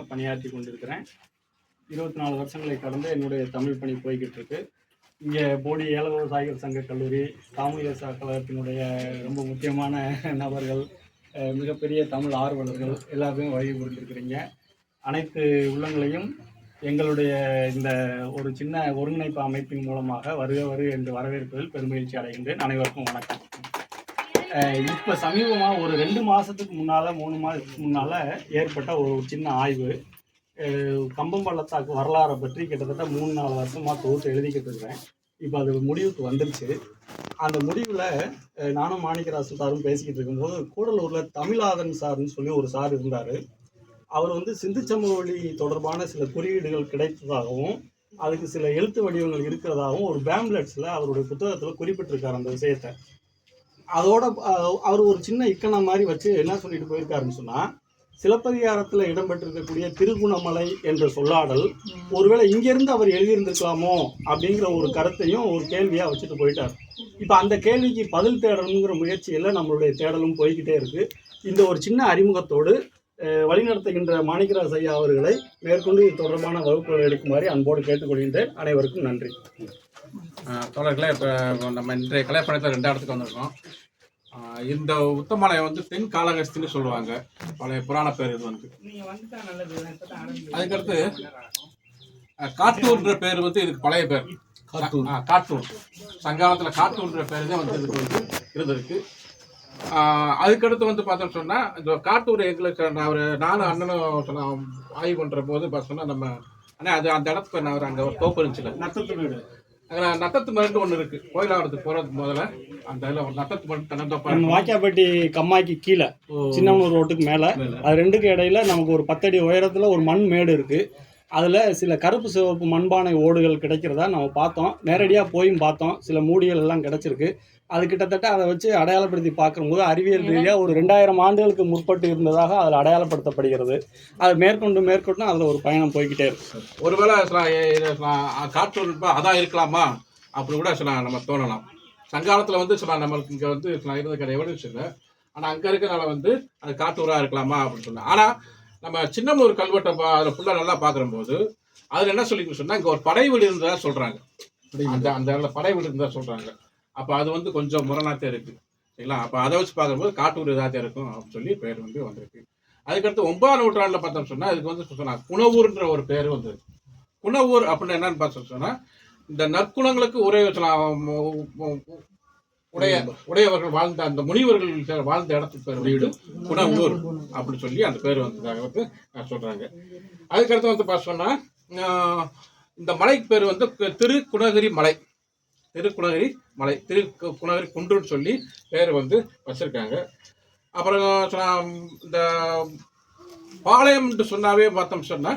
பணியாற்றி கொண்டிருக்கிறேன். 24 வருஷங்களை கடந்து என்னுடைய தமிழ் பணி போய்கிட்டு இருக்கு. இங்கே போடி ஏல விவசாயிகள் சங்க கல்லூரி, சாமூதிர கழகத்தினுடைய ரொம்ப முக்கியமான நபர்கள், மிகப்பெரிய தமிழ் ஆர்வலர்கள் எல்லாருமே வருகை புரிந்திருக்கிறீங்க. அனைத்து உள்ளங்களையும் எங்களுடைய இந்த ஒரு சின்ன ஒருங்கிணைப்பு அமைப்பின் மூலமாக வருக என்று வரவேற்பதில் பெருமகிழ்ச்சி அடைகின்றேன். அனைவருக்கும் வணக்கம். இப்போ சமீபமாக ஒரு 2 மாதத்துக்கு முன்னால் 3 மாதத்துக்கு முன்னால் ஏற்பட்ட ஒரு சின்ன ஆய்வு, கம்பம் பள்ளத்தாக்கு வரலாறை பற்றி கிட்டத்தட்ட 3-4 வருஷமாக தொகுத்து எழுதிக்கிட்டு இருக்கிறேன். இப்போ அது முடிவுக்கு வந்துருச்சு. அந்த முடிவில் நானும் மாணிக்கராசு சாரும் பேசிக்கிட்டு இருக்கும்போது, கூடலூரில் தமிழாதன் சார்னு சொல்லி ஒரு சார் இருந்தார். அவர் சிந்து சமவெளி தொடர்பான சில குறியீடுகள் கிடைத்ததாகவும் அதுக்கு சில எழுத்து வடிவங்கள் இருக்கிறதாகவும் ஒரு பேம்லெட்ஸில் அவருடைய புத்தகத்தில் குறிப்பிட்டிருக்கார் அந்த விஷயத்தை. அதோட அவர் ஒரு சின்ன இக்கணை மாதிரி வச்சு என்ன சொல்லிட்டு போயிருக்காருன்னு சொன்னால், சிலப்பதிகாரத்தில் இடம்பெற்றிருக்கக்கூடிய திருகுணமலை என்ற சொல்லாடல் ஒருவேளை இங்கேருந்து அவர் எழுதியிருந்திருக்கலாமோ அப்படிங்கிற ஒரு கருத்தையும் ஒரு கேள்வியாக வச்சுட்டு போயிட்டார். இப்போ அந்த கேள்விக்கு பதில் தேடணுங்கிற முயற்சியில் நம்மளுடைய தேடலும் போய்கிட்டே இருக்குது. இந்த ஒரு சின்ன அறிமுகத்தோடு வழிநடத்துகின்ற மாணிக்கராஜ் ஐயா அவர்களை மேற்கொண்டு இது தொடர்பான வகுப்புகள் எடுக்குமாறு அன்போடு கேட்டுக்கொள்கின்றேன். அனைவருக்கும் நன்றி. தோழர்களே, இப்போ நம்ம இன்றைய கலைப்பணத்தில் 2 இடத்துக்கு வந்திருக்கோம். இந்த உத்தமலை தென் காளஹஸ்தின்னு சொல்லுவாங்க, பழைய புராண பேர். இது அதுக்கடுத்து காட்டூர்ன்ற பேர் இதுக்கு பழைய பேர். காட்டூர் சங்காலத்தில் காட்டூர்ன்ற பேர் தான் இதுக்கு இருந்திருக்கு. அதுக்கடுத்து பார்த்தோம்னு சொன்னால், இந்த காட்டூர் எங்களுக்கு நானும் அண்ணனும் ஆய்வு பண்ணுற போது பார்த்தோம்னா, நம்ம ஆனால் அது அந்த இடத்துக்கு நான் அங்கே ஒரு தோப்பு இருந்துச்சுல, நத்தத்து மருந்து ஒன்று இருக்கு. கோயிலாவரத்துக்கு போறதுக்கு முதல்ல அந்த இதில் ஒரு நத்தத்து மருந்து தென்னந்தோப்பு, வாக்கியாப்பட்டி கம்மாய்க்கு கீழே சின்னமனூர் ரோட்டுக்கு மேலே, அது ரெண்டுக்கு இடையில நமக்கு ஒரு 10 அடி உயரத்தில் ஒரு மண் மேடு இருக்கு. அதில் சில கருப்பு சிவப்பு மண்பானை ஓடுகள் கிடைக்கிறதா நம்ம பார்த்தோம். நேரடியாக போயும் பார்த்தோம். சில மூடிகள் எல்லாம் கிடைச்சிருக்கு. அது கிட்டத்தட்ட அதை வச்சு அடையாளப்படுத்தி பார்க்கும்போது அறிவியல் ரீதியாக ஒரு 2000 ஆண்டுகளுக்கு முற்பட்டு இருந்ததாக அதில் அடையாளப்படுத்தப்படுகிறது. அது மேற்கொண்டு அதில் ஒரு பயணம் போய்கிட்டே இருக்கு. ஒருவேளை காட்டூர் அதான் இருக்கலாமா அப்படி கூட நம்ம தோணலாம். சங்காலத்தில் நம்மளுக்கு இங்கே இருந்த கிடையாது எவிடன்ஸ் இல்லை. ஆனால் அங்கே இருக்கிறனால அது காட்டூராக இருக்கலாமா அப்படின்னு சொன்னேன். ஆனால் நம்ம சின்னமனூர் கல்வெட்டை அதில் ஃபுல்லாக நல்லா பார்க்கும்போது அதில் என்ன சொல்லிக்கணும்னு சொன்னால், இங்கே ஒரு படை வீடு இருந்ததாக சொல்கிறாங்க. அந்த படை வீடு இருந்தால் சொல்கிறாங்க. அப்போ அது கொஞ்சம் முரணாத்தே இருக்குது, சரிங்களா? அப்போ அதை வச்சு பார்க்கும்போது காட்டூர் இதாத்தே இருக்கும் அப்படின்னு சொல்லி பேர் வந்திருக்கு. அதுக்கடுத்து 9ஆம் நூற்றாண்டில் பார்த்தோம்னு சொன்னால், இதுக்கு சொன்னால் குணவூர்ன்ற ஒரு பேர் வந்திருக்கு. குணவூர் அப்படின்னு என்னன்னு பார்த்தோம்னு சொன்னால், இந்த நற்குணங்களுக்கு உடையவர்கள் வாழ்ந்த அந்த முனிவர்கள் வாழ்ந்த இடத்துக்கு பேர் வீடு குணவூர் அப்படின்னு சொல்லி அந்த பேர் வந்ததாக சொல்றாங்க. அதுக்கடுத்து பார்த்தோம்னா, இந்த மலைக்கு பேர் திருக்குணகிரி மலை, திருக்குணகிரி மலை, திருக்குணகிரி குன்றுன்னு சொல்லி பேர் வச்சிருக்காங்க. அப்புறம் இந்த பாளையம்னு சொன்னாவே பார்த்தோம் சொன்னா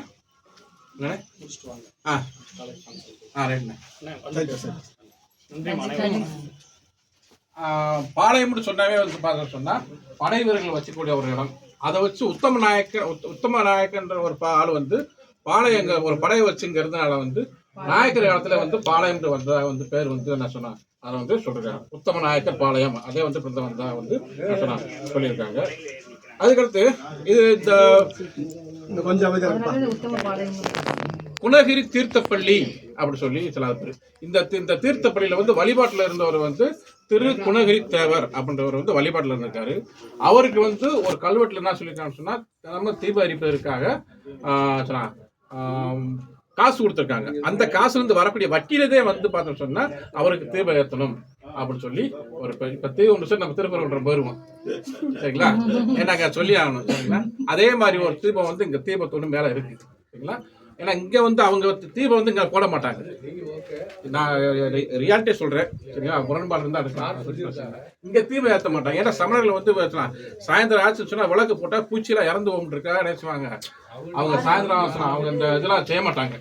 பாளையம்னு சொன்னாவே பார்த்தோம் சொன்னா படை வீரர்கள் வச்சுக்கூடிய ஒரு இடம். அதை வச்சு உத்தம நாயக்கன்ற ஒரு ஆள் பாளையங்க ஒரு படையை வச்சுங்கிறதுனால நாயக்கர் இடத்துல பாளையம் வந்ததா பேர் என்ன சொன்னா அதை சொல்றாங்க. உத்தம நாயக்கர் பாளையம் அதே வந்தா சொல்லியிருக்காங்க. அதுக்கடுத்து இது இந்த கொஞ்சம் குணகிரி தீர்த்தப்பள்ளி அப்படி சொல்லி சில பேர். இந்த தீர்த்தப்பள்ளியில வழிபாட்டில் இருந்தவர் திரு குணகிரி தேவர் அப்படின்றவர் வழிபாட்டில் இருந்திருக்காரு. அவருக்கு ஒரு கல்வெட்டுல என்ன சொல்லியிருக்காங்கன்னு சொன்னா, நம்ம தீப எரிப்பதற்காக காசு கொடுத்துருக்காங்க. அந்த காசுல இருந்து வரக்கூடிய வட்டியிலே பார்த்தோம் சொன்னா அவருக்கு தீபம் ஏற்றணும் அப்படின்னு சொல்லி ஒரு இப்ப தீபம் நம்ம திருப்பரங்குன்றம் போயிருவோம், சரிங்களா? ஏன்னாங்க சொல்லி ஆகணும், சரிங்களா? அதே மாதிரி ஒரு தீபம் இங்க தீபத்தோடு மேல இருக்கு, சரிங்களா? ஏன்னா இங்க அவங்க தீபம் இங்க போட மாட்டாங்க. நான் ரியாலிட்டியே சொல்றேன், சரிங்களா? முரண்பாடு இருந்தா எடுக்கலாம். இங்க தீபம் ஏற்ற மாட்டாங்க. ஏன்னா சமணர்கள் சாயந்தரம் ஆச்சு சொன்னா விளக்கு போட்டா பூச்சியெல்லாம் இறந்து போகும்ன்றக்கா நினைச்சுவாங்க. அவங்க சாயந்தரம் அவங்க இந்த இதெல்லாம் செய்ய மாட்டாங்க.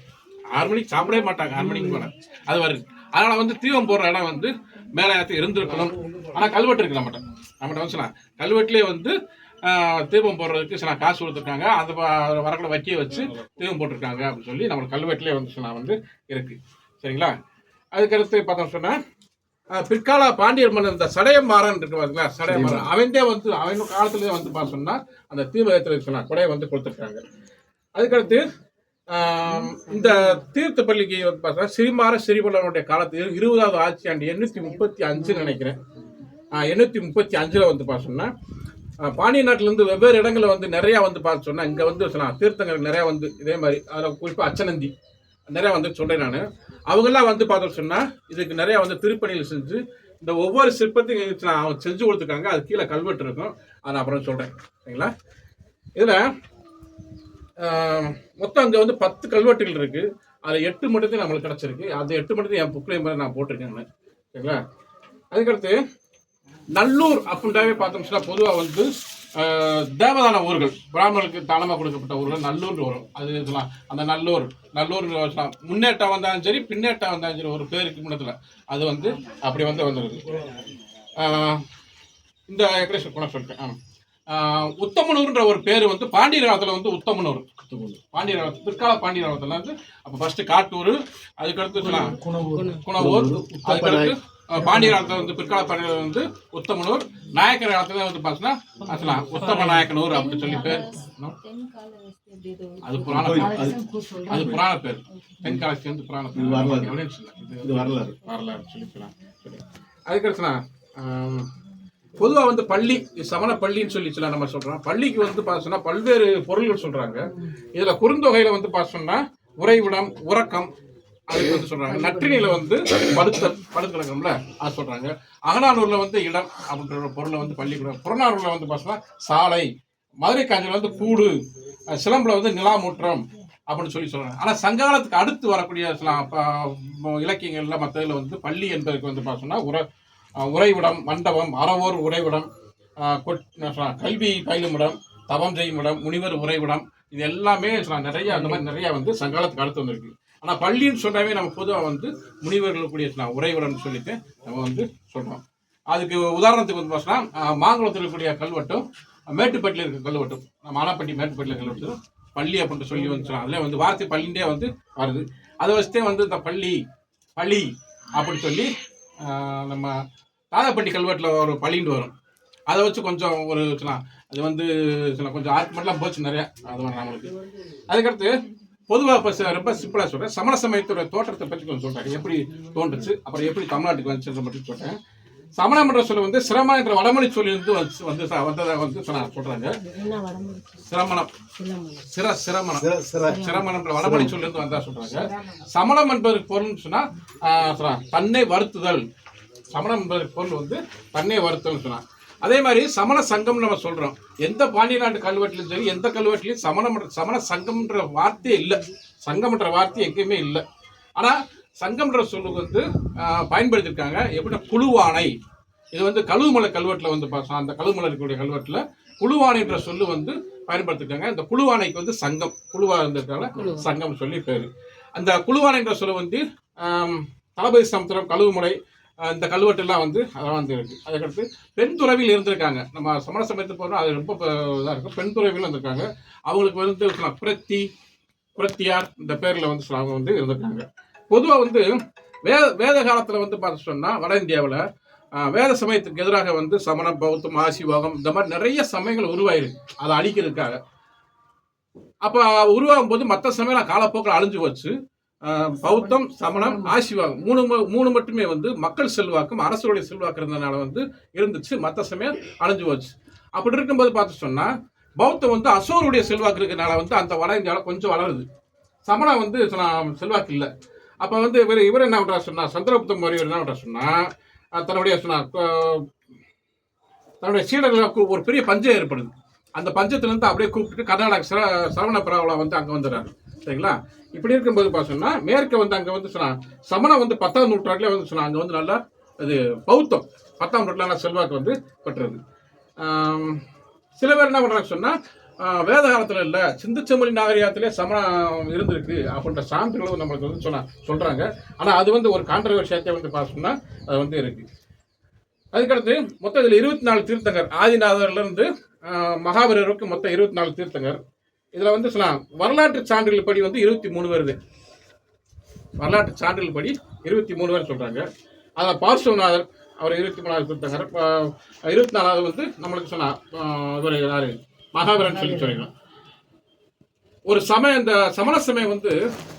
6 மணிக்கு சாப்பிடவே மாட்டாங்க, 6 மணிக்கு மேல அது வருது. அதனால தீபம் போடுற இடம் மேலே இருந்திருக்கணும். ஆனா கல்வெட்டு இருக்கு நம்மகிட்ட கல்வெட்டுலேயே தீபம் போடுறதுக்கு காசு கொடுத்துருக்காங்க. அந்த வரக்கூட வட்டியை வச்சு தீபம் போட்டிருக்காங்க அப்படின்னு சொல்லி நம்மளுக்கு கல்வெட்டுலேயே இருக்கு, சரிங்களா? அதுக்கடுத்து பார்த்தோம் சொன்னா, பிற்கால பாண்டியர் மன்னர் இந்த சடையமாறன் இருக்கு பாத்தீங்களா, சடையமாறன் அவன் காலத்திலேயே பார்த்தோம்னா அந்த தீபத்தில் கொடையை கொடுத்துருக்காங்க. அதுக்கடுத்து இந்த தீர்த்த பள்ளிக்கு வந்து பார்த்தா சிறுமார சிறிபல்லனுடைய காலத்தில் 20வது ஆட்சியாண்டு 835 நினைக்கிறேன். 835 வந்து பார்த்தோம்னா பாண்டிய நாட்டிலிருந்து வெவ்வேறு இடங்களில் வந்து நிறையா வந்து பார்த்து சொன்னா இங்கே வந்து தீர்த்தங்கள் நிறையா வந்து இதே மாதிரி அதில் குறிப்பாக அச்சநந்தி நிறையா வந்து சொல்கிறேன் நான். அவங்கெல்லாம் வந்து பார்த்தோம் சொன்னால் இதுக்கு நிறையா வந்து திருப்பணிகள் செஞ்சு இந்த ஒவ்வொரு சிற்பத்தையும் அவங்க செஞ்சு கொடுத்துருக்காங்க. அது கீழே கல்வெட்டு இருக்கும், அதை நான் அப்புறம் சொல்கிறேன் சரிங்களா. இதில் மொத்தம் அங்கே வந்து 10 கல்வெட்டுகள் இருக்கு. அதில் 8 மட்டும் நம்மளுக்கு கிடைச்சிருக்கு. அந்த 8 மட்டும் என் புக்லேயும் நான் போட்டிருக்கேன் சரிங்களா. அதுக்கடுத்து நல்லூர் அப்படின்றாவே பார்த்தோம்னா பொதுவாக வந்து தேவதான ஊர்கள், பிராமணர்களுக்கு தானமாக கொடுக்கப்பட்ட ஊர்கள் நல்லூர்னு வரும். அது சொல்லலாம் அந்த நல்லூர் முன்னேற்றம் வந்தாலும் சரி பின்னேற்றம் வந்தாலும் சரி ஒரு பேருக்கு முன்னத்தில் அது வந்து அப்படி வந்து வந்துருக்கு. இந்த ஏற்கனவே குணம் சொல்லிட்டேன். உத்தமனூர்ன்ற ஒரு பேர் வந்து பாண்டிய காலத்தில் வந்து உத்தமனூர், பாண்டிய காலத்தில் பிற்கால பாண்டிய காலத்தில் வந்து அப்போ ஃபர்ஸ்ட் காட்டூர், அதுக்கடுத்து குணவூர், அதுக்கடுத்து பாண்டிய காலத்தில் வந்து பிற்கால பாண்டிய வந்து உத்தமனூர், நாயக்கர் காலத்துல வந்து பார்த்தீங்கன்னா உத்தம நாயக்கனூர் அப்படின்னு சொல்லி பேர். அது புராண அது புராண பேர். தென்காலத்து வந்து புராண பேர் வரலாறு சொல்லி சொல்லலாம். அதுக்கடுத்து பொதுவாக வந்து பள்ளி சமண பள்ளின்னு சொல்லி நம்ம சொல்றோம். பள்ளிக்கு வந்து பார்த்தோம்னா பல்வேறு பொருள்கள் சொல்றாங்க. இதுல குறுந்தொகையில வந்து பார்த்தோம்னா உறைவிடம், உறக்கம் அதுக்கு வந்து சொல்றாங்க. நற்றினியில வந்து படுத்தலங்கம்ல அது சொல்றாங்க. அகநானூர்ல வந்து இடம் அப்படின்ற பொருளை வந்து பள்ளிக்கூடம், புறநானூர்ல வந்து பார்த்தோம்னா சாலை, மதுரை காஞ்சில வந்து கூடு, சிலம்புல வந்து நிலாமுற்றம் அப்படின்னு சொல்லி சொல்றாங்க. ஆனா சங்காலத்துக்கு அடுத்து வரக்கூடிய இலக்கியங்கள்ல மற்றதுல வந்து பள்ளி என்பதற்கு வந்து பார்த்தோம்னா உறைவிடம், மண்டபம், அறவோர் உறைவிடம், கல்வி பயிலுமிடம், தவம் செய்யும் இடம், முனிவர் உறைவிடம், இது எல்லாமே நிறைய அந்த மாதிரி நிறைய வந்து சங்காலத்துக்கு அடுத்து வந்திருக்கு. ஆனா பள்ளின்னு சொன்னாவே நம்ம பொதுவாக வந்து முனிவர்களுக்குரிய உறைவிடம்னு சொல்லிட்டு நம்ம வந்து சொல்றோம். அதுக்கு உதாரணத்துக்கு வந்து பார்த்தோம்னா மாங்குளத்தில் இருக்கக்கூடிய கல்வெட்டும் மேட்டுப்பட்டியில் இருக்க கல்வெட்டும், மானாப்பட்டி மேட்டுப்பட்டியில் கல்வெட்டும் பள்ளி அப்படின்னு சொல்லி வந்து அதில் வந்து வார்த்தை பள்ளிண்டே வந்து வருது. அதை வச்சுட்டே வந்து இந்த பள்ளி பள்ளி அப்படின்னு சொல்லி நம்ம தாதாப்பட்டி கல்வெட்டில் ஒரு பள்ளிண்டு வரும். அதை வச்சு கொஞ்சம் ஒரு அது வந்து கொஞ்சம் ஆர்குமெண்ட்லாம் போச்சு நிறையா. அது நம்மளுக்கு அதுக்கடுத்து பொதுவாக இப்போ ரொம்ப சிம்பிளாக சொல்கிறேன். சமண சமயத்தோட தோற்றத்தை பற்றி கொஞ்சம் சொல்கிறாங்க, எப்படி தோன்றுச்சு, அப்புறம் எப்படி தமிழ்நாட்டுக்கு வந்துச்சுன்ற பற்றி சொல்கிறேன். சமணம் என்ற சொல்ல வந்து சிரமம் என்ற வடமொழி சொல்லிருந்து வந்ததாக வந்து சொல்றாங்க. சிரமணம் சிரமணம் என்ற வடமொழி சொல்லிருந்து வந்தா சொல்றாங்க. சமணம் என்பதற்கு பொருள்னு சொன்னா தன்னை வருத்துதல். சமணம் என்பதற்கு பொருள் வந்து தன்னை வருத்தல் சொன்னா. அதே மாதிரி சமண சங்கம் நம்ம சொல்றோம். எந்த பாண்டிய நாட்டு கல்வெட்டிலும் சரி எந்த கல்வெட்டிலையும் சமண சங்கம்ன்ற வார்த்தையே இல்லை. சங்கம்ன்ற வார்த்தை எங்கேயுமே இல்லை. ஆனா சங்கம்ன்ற சொல்லு வந்து பயன்படுத்தியிருக்காங்க. எப்படின்னா குழுவானை, இது வந்து கழுவுமலை கல்வெட்டில் வந்து அந்த கழுவுமலை இருக்கக்கூடிய கல்வெட்டில் குழுவானைன்ற சொல்லு வந்து பயன்படுத்திருக்காங்க. இந்த குழுவானைக்கு வந்து சங்கம், குழுவா இருந்ததுனால சங்கம் சொல்லி பேரு. அந்த குழுவானைன்ற சொல்லு வந்து தளபதி சமுத்திரம், கழுவுமலை இந்த கல்வெட்டுலாம் வந்து அதெல்லாம் வந்து இருக்கு. அதுக்கடுத்து பெண் துறவியில் இருந்திருக்காங்க. நம்ம சமண சமயத்துக்கு போகிறோம், அது ரொம்ப இதாக இருக்கும். பெண் துறவியில் இருந்திருக்காங்க. அவங்களுக்கு வந்து புரத்தியார் இந்த பேரில் வந்து அவங்க வந்து இருந்திருக்காங்க. பொதுவாக வந்து வேத காலத்தில் வந்து பார்த்து சொன்னால் வட இந்தியாவில் வேத சமயத்துக்கு எதிராக வந்து சமணம், பௌத்தம், ஆசிவாகம் இந்த மாதிரி நிறைய சமயங்கள் உருவாயிருக்கு அதை அழிக்கிறதுக்காக. அப்போ உருவாகும் போது மற்ற சமயம் காலப்போக்கில் அழிஞ்சு வச்சு பௌத்தம், சமணம், ஆசிவாகம் மூணு மட்டுமே வந்து மக்கள் செல்வாக்கும் அரசுடைய செல்வாக்கு இருந்ததுனால வந்து இருந்துச்சு. மற்ற சமயம் அழிஞ்சு போச்சு. அப்படி இருக்கும்போது பார்த்து சொன்னா பௌத்தம் வந்து அசோருடைய செல்வாக்கு இருக்கிறதுனால வந்து அந்த வட இந்தியாவில் கொஞ்சம் வளருது. சமணம் வந்து செல்வாக்கு இல்லை. அப்போ வந்து இவர் என்ன பண்றாரு சொன்னா, சந்திரகுப்த மௌரியர் என்ன பண்றாரு சொன்னா, தன்னுடைய சீடர்களுக்கு ஒரு பெரிய பஞ்சம் ஏற்படுது. அந்த பஞ்சத்திலிருந்து அப்படியே கூப்பிட்டு கர்நாடக சரவண பரவலா வந்து அங்கே வந்துடுறாரு சரிங்களா. இப்படி இருக்கும்போது பார்த்தோம்னா மேற்க வந்து அங்கே வந்து சமணம் வந்து 10ஆம் நூற்றாண்டுல வந்து அங்கே வந்து நல்லா அது பௌத்தம் 10ஆம் நூற்றாண்டுல செல்வாக்கு வந்து பெற்றது. சில பேர் என்ன பண்றாங்க சொன்னா வேத காலத்துல இல்ல சிந்துச்சமொழி நாகரிகத்திலே சமணம் இருந்திருக்கு அப்படின்ற சான்றுகளும் நம்மளுக்கு வந்து சொல்றாங்க. ஆனா அது வந்து ஒரு கான்ட்ரவர்சியாத்தே வந்து பார்த்தோம்னா அது வந்து இருக்கு. அதுக்கடுத்து மொத்தம் இதில் 24 தீர்த்தங்கர், ஆதிநாதர்ல இருந்து மகாவீரருக்கு மொத்தம் 24 தீர்த்தங்கர். இதுல வந்து வரலாற்று சான்றுகள் படி வந்து 23 வருது. வரலாற்று சான்றுகள் படி 23 பேர் சொல்றாங்க. அதில் பார்ஸ்வநாதர் அவர் 23வது தீர்த்தங்கர். 24வது வந்து நம்மளுக்கு இவர் யாரு மகாவீரன் சொல்லி சொல்லிக்கலாம். ஒரு சமயம் இந்த சமண சமயம் வந்து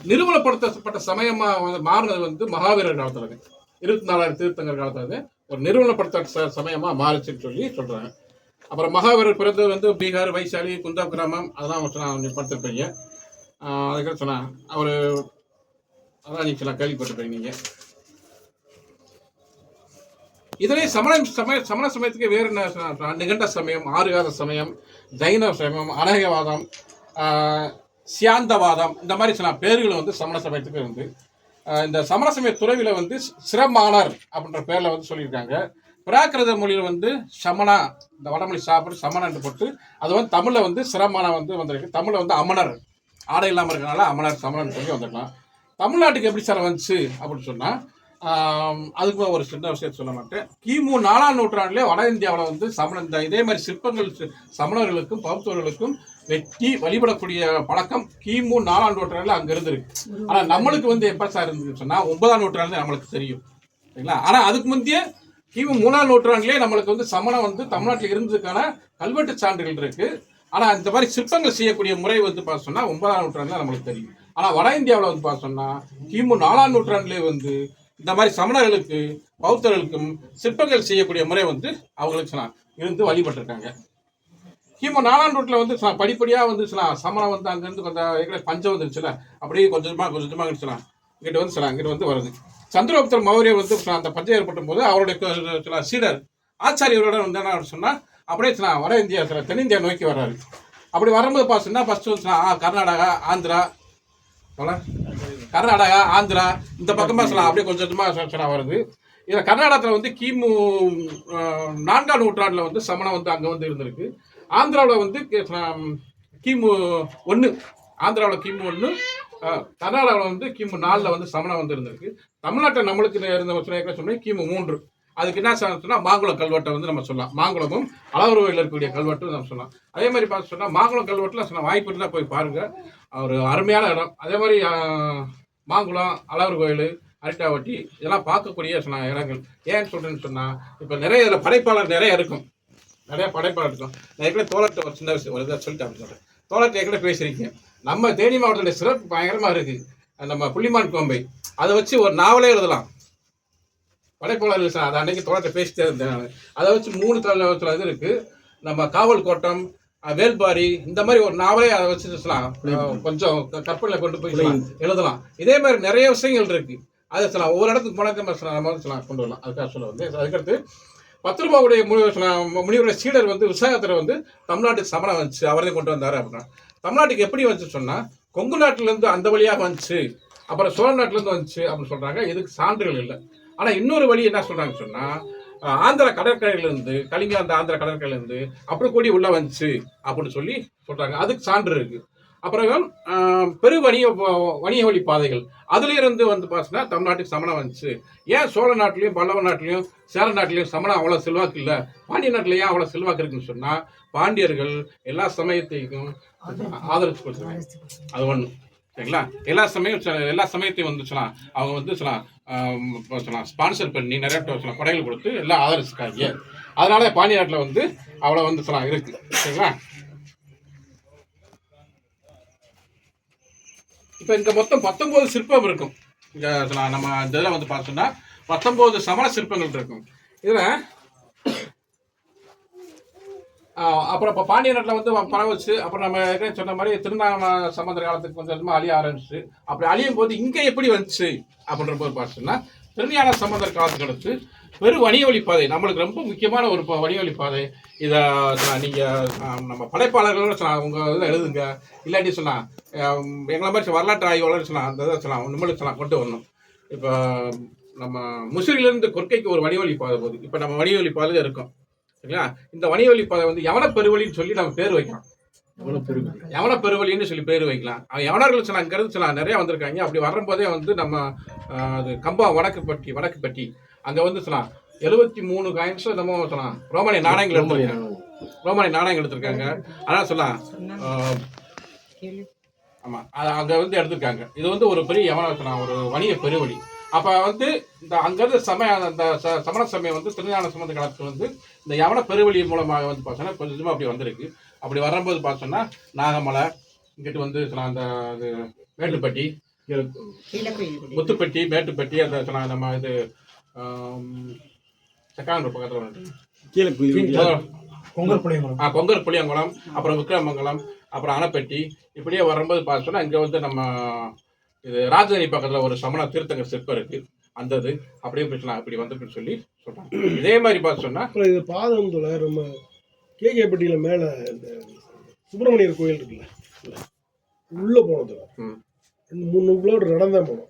நிறுவனப்படுத்தப்பட்ட சமயமா மாறினது வந்து மகாவீரர் காலத்துல 24,000 தீர்த்தங்கர் காலத்துல ஒரு நிறுவனப்படுத்த சமயமா மாறுச்சுன்னு சொல்லி சொல்றாங்க. அப்புறம் மகாவீரர் பிறந்தது வந்து பீகார், வைசாலி, குந்தா கிராமம், அதெல்லாம் படுத்திருப்பீங்க. அதுக்கு சொன்னா அவரு அதான் நீங்க சொன்னா கேள்விப்பட்டிருப்பீங்க நீங்க. இதுலேயே சமண சமயத்துக்கு வேறு என்ன நிகண்ட சமயம், ஆறுகாத சமயம், ஜைன சமயம், அநேகவாதம், சியாந்தவாதம், இந்த மாதிரி சில பேர்கள் வந்து சமண சமயத்துக்கு இருந்து இந்த சமண சமய துறவில வந்து சிரமானர் அப்படின்ற பேர்ல வந்து சொல்லியிருக்காங்க. பிராகிருத மொழியில் வந்து சமணா, இந்த வடமொழி சாப்பிட்டு சமணன் போட்டு அது வந்து தமிழ்ல வந்து சிரமான வந்து வந்திருக்கு. தமிழ்ல வந்து அமனர், ஆடை இல்லாமல் இருக்கனால அமனர் சமணன் சொல்லி வந்துருக்கலாம். தமிழ்நாட்டுக்கு எப்படி சார் வந்துச்சு அப்படின்னு சொன்னா அதுக்கு ஒரு சின்ன விஷயத்தை சொல்ல மாட்டேன். கிமு 4ஆம் நூற்றாண்டிலே வட இந்தியாவில் வந்து இந்த இதே மாதிரி சிற்பங்கள் சமணர்களுக்கும் பௌத்தர்களுக்கும் வெட்டி வழிபடக்கூடிய பழக்கம் கிமு 4ஆம் நூற்றாண்டில் அங்கே இருந்திருக்கு. ஆனால் நம்மளுக்கு வந்து எப்போ சார் இருந்துன்னு சொன்னால் 9ஆம் நூற்றாண்டு நம்மளுக்கு தெரியும் சரிங்களா. ஆனால் அதுக்கு முந்தைய கிமு 3ஆம் நூற்றாண்டிலே நம்மளுக்கு வந்து சமணம் வந்து தமிழ்நாட்டில் இருந்ததுக்கான கல்வெட்டு சான்றுகள் இருக்கு. ஆனால் இந்த மாதிரி சிற்பங்கள் செய்யக்கூடிய முறை வந்து பார்த்து சொன்னால் 9ஆம் நூற்றாண்டில் நம்மளுக்கு தெரியும். ஆனால் வட இந்தியாவில் வந்து பார்த்து சொன்னால் கிமு 4ஆம் நூற்றாண்டிலே வந்து இந்த மாதிரி சமணர்களுக்கு பௌத்தர்களுக்கும் சிற்பங்கள் செய்யக்கூடிய முறை வந்து அவங்களுக்கு இருந்து வழிபட்டிருக்காங்க. கிமு 4ஆம் நூற்றில் வந்து படிப்படியாக வந்து சமணம் வந்து அங்கேருந்து கொஞ்சம் பஞ்சம் வந்துருச்சுல, அப்படியே கொஞ்சமாக இருந்துச்சுலாம் இங்கிட்ட வந்து வருது. சந்திரகுப்தர் மௌரியர் வந்து அந்த பஞ்சம் ஏற்பட்டும் போது அவருடைய சீடர் ஆச்சாரியரோட வந்து என்ன சொன்னால் அப்படியே வட இந்தியா தென்னிந்தியா நோக்கி வர்றாரு. அப்படி வரும்போது பார்த்தீங்கன்னா ஃபர்ஸ்ட் வந்து கர்நாடகா, ஆந்திரா இந்த பக்கமா அப்படியே கொஞ்சமா வருது. இதில் கர்நாடகத்தில் வந்து கிமு 4ஆம் நூற்றாண்டில் வந்து சமணம் வந்து அங்கே வந்து இருந்திருக்கு. ஆந்திராவில் வந்து கிமு 1, ஆந்திராவில் கிமு 1, கர்நாடகாவில் வந்து கிமு 4 வந்து சமணம் வந்து இருந்திருக்கு. தமிழ்நாட்டில் நம்மளுக்கு இருந்த சொன்னால் கிமு 3. அதுக்கு என்ன சொன்னால் மாங்குளம் கல்வெட்டை வந்து நம்ம சொல்லலாம். மாங்குளமும் அளவுருவையில் இருக்கக்கூடிய கல்வெட்டு நம்ம சொல்லலாம். அதே மாதிரி பார்த்து சொன்னால் மாங்குளம் கல்வெட்டில் வாய்ப்பு இருந்தால் போய் பாருங்க, ஒரு அருமையான இடம். அதே மாதிரி மாங்குளம், அளவர் கோயில், அரிட்டாவட்டி இதெல்லாம் பார்க்கக்கூடிய இடங்கள். ஏன்னு சொல்றேன்னு சொன்னால் இப்போ நிறைய இதில் படைப்பாளர் நிறைய இருக்கும், நிறைய படைப்பாளர் இருக்கும். நான் ஏற்கனவே தோழர்கிட்ட ஒரு சின்ன விஷயம் ஒரு இதாக சொல்லிட்டு அப்படி சொல்கிறேன். தோழர்கிட்ட ஏற்கனவே பேசியிருக்கேன். நம்ம தேனி மாவட்டத்துடைய சிறப்பு பயங்கரமாக இருக்குது. நம்ம புள்ளிமான் கோம்பை அதை வச்சு ஒரு நாவலே எழுதலாம். படைப்பாளர்கள் அதை அன்னைக்கு தோழர்கிட்ட பேசிட்டே இருந்தேன் நான். அதை வச்சு 3 தலைவத்தில் இது இருக்குது. நம்ம காவல் கோட்டம், வேல்பாரி, இந்த மாதிரி ஒரு நாவலே அதை வச்சு கொஞ்சம் கற்பனையில் கொண்டு போய் எழுதலாம். இதே மாதிரி நிறைய விஷயங்கள் இருக்கு. அது ஒவ்வொரு இடத்துக்கு போனால் நம்ம வந்து கொண்டு வரலாம். அதுக்காக சொல்ல வந்து அதுக்கடுத்து பத்ருபாவுடைய முனிவருடைய சீடர் வந்து விசாகத்தில் வந்து தமிழ்நாட்டுக்கு சமணம் வந்துச்சு, அவரே கொண்டு வந்தார் அப்படின்னா. தமிழ்நாட்டுக்கு எப்படி வந்துச்சு சொன்னால் கொங்கு நாட்டிலேருந்து அந்த வழியாக வந்துச்சு, அப்புறம் சோழ நாட்டிலேருந்து வந்துச்சு அப்படின்னு சொல்கிறாங்க. இதுக்கு சான்றுகள் இல்லை. ஆனால் இன்னொரு வழி என்ன சொல்கிறாங்கன்னு சொன்னால் ஆந்திரா கடற்கரையிலேருந்து, கலிங்க அந்த ஆந்திரா கடற்கரையிலேருந்து அப்படி கூடி உள்ள வந்துச்சு அப்படின்னு சொல்லி சொல்கிறாங்க. அதுக்கு சான்று இருக்குது. அப்புறம் வணிக வழி பாதைகள் அதுலேருந்து வந்து பார்த்தீங்கன்னா தமிழ்நாட்டுக்கு சமணம் வந்துச்சு. ஏன் சோழ நாட்டிலையும் பல்லவ நாட்டிலையும் சேர நாட்டிலையும் சமணம் அவ்வளோ செல்வாக்கு இல்லை, பாண்டிய நாட்டில் ஏன் அவ்வளோ செல்வாக்கு இருக்குன்னு சொன்னால் பாண்டியர்கள் எல்லா சமயத்தையும் ஆதரிச்சு கொடுத்துருக்காங்க. அது ஒன்று சரிங்களா. எல்லா சமயத்தையும் வந்து அவங்க வந்து ஸ்பான்சர் பண்ணி நிறைய கொடைகள் கொடுத்து எல்லாம் ஆதரிச்சுக்காங்க. அதனால பாண்டிய நாட்டில் வந்து அவ்வளோ வந்து இருக்கு சரிங்களா. இப்போ இங்கே மொத்தம் 19 சிற்பம் இருக்கும். இங்கே நம்ம இந்த இதில் வந்து பார்த்தோம்னா 19 சமண சிற்பங்கள் இருக்கும். இதில் அப்புறம் இப்போ பாண்டிய நாட்டில் வந்து பரவச்சு, அப்புறம் நம்ம ஏற்கனவே சொன்ன மாதிரி திருநாம சம்பந்தர் காலத்துக்கு கொஞ்சம் கொஞ்சமாக அழிய ஆரம்பிச்சு. அப்படி அழியும் போது இங்கே எப்படி வந்துச்சு அப்படின்ற போது பார்த்தோம்னா திருஞான சம்பந்தர் காலத்துக்கு அடுத்து வணிக வழிப்பாதை நம்மளுக்கு ரொம்ப முக்கியமான ஒரு வணிக வழிப்பாதை. இதை நீங்கள் நம்ம படைப்பாளர்களோட உங்கள் இதில் எழுதுங்க. இல்லாட்டி எங்களை மாதிரி வரலாற்று ஆய்வாளர் அந்த இதை நிம்மதி கொண்டு வரணும். இப்போ நம்ம முசிறிலிருந்து கொற்கைக்கு ஒரு வணிக வழிப்பாதை போகுது. இப்போ நம்ம வணிக வழிப்பாதையில் இருக்கோம் சரிங்களா. இந்த வணிக வழிப்பாதை வந்து யவன பெருவழின்னு சொல்லி நம்ம பேர் வைக்கலாம். யவன பெருவழின்னு சொல்லி பேர் வைக்கலாம். யவனர்கள் அங்கிருந்து நிறைய வந்திருக்காங்க. அப்படி வரும்போதே வந்து நம்ம அது கம்பா வடக்குப்பட்டி அங்கே வந்து 73 காயின்ஸ் நம்ம ரோமானிய நாணயங்கள் எடுத்திருக்காங்க. அதான் ஆமாம் அங்கே வந்து எடுத்திருக்காங்க. இது வந்து ஒரு பெரிய யவன ஒரு வணிக பெருவழி. அப்போ வந்து இந்த அங்கேருந்து அந்த சமண சமயம் வந்து திருஞான சம்பந்த காலத்துக்கு வந்து இந்த யவன பெருவழி மூலமாக வந்து பார்த்தோன்னா கொஞ்சமாக அப்படி வந்திருக்கு. அப்படி வரும்போது பார்த்தோன்னா நாகமலை, இங்கிட்டு வந்து அந்த இது மேட்டுப்பட்டி, முத்துப்பட்டி, மேட்டுப்பட்டி, அந்த நம்ம இது செக்கானூர் பக்கத்தில் வந்து கொங்கர் புளியங்குளம், அப்புறம் விக்ரமங்கலம், அப்புறம் அணைப்பட்டி, இப்படியே வரும்போது பார்த்தோன்னா இங்கே வந்து நம்ம இது ராஜதானி பக்கத்தில் ஒரு சமண தீர்த்தங்க சிற்பம் இருக்கு. அந்த இது அப்படியே போயிடலாம், இப்படி வந்துருக்குன்னு சொல்லி சொல்றாங்க. இதே மாதிரி பார்த்து சொன்னா இது பாதம் நம்ம கேகேப்பட்டியில் மேலே இந்த சுப்பிரமணியர் கோயில் இருக்குல்ல, உள்ளே போனது 300 கிலோமீட்டர் நடந்தே போனோம்.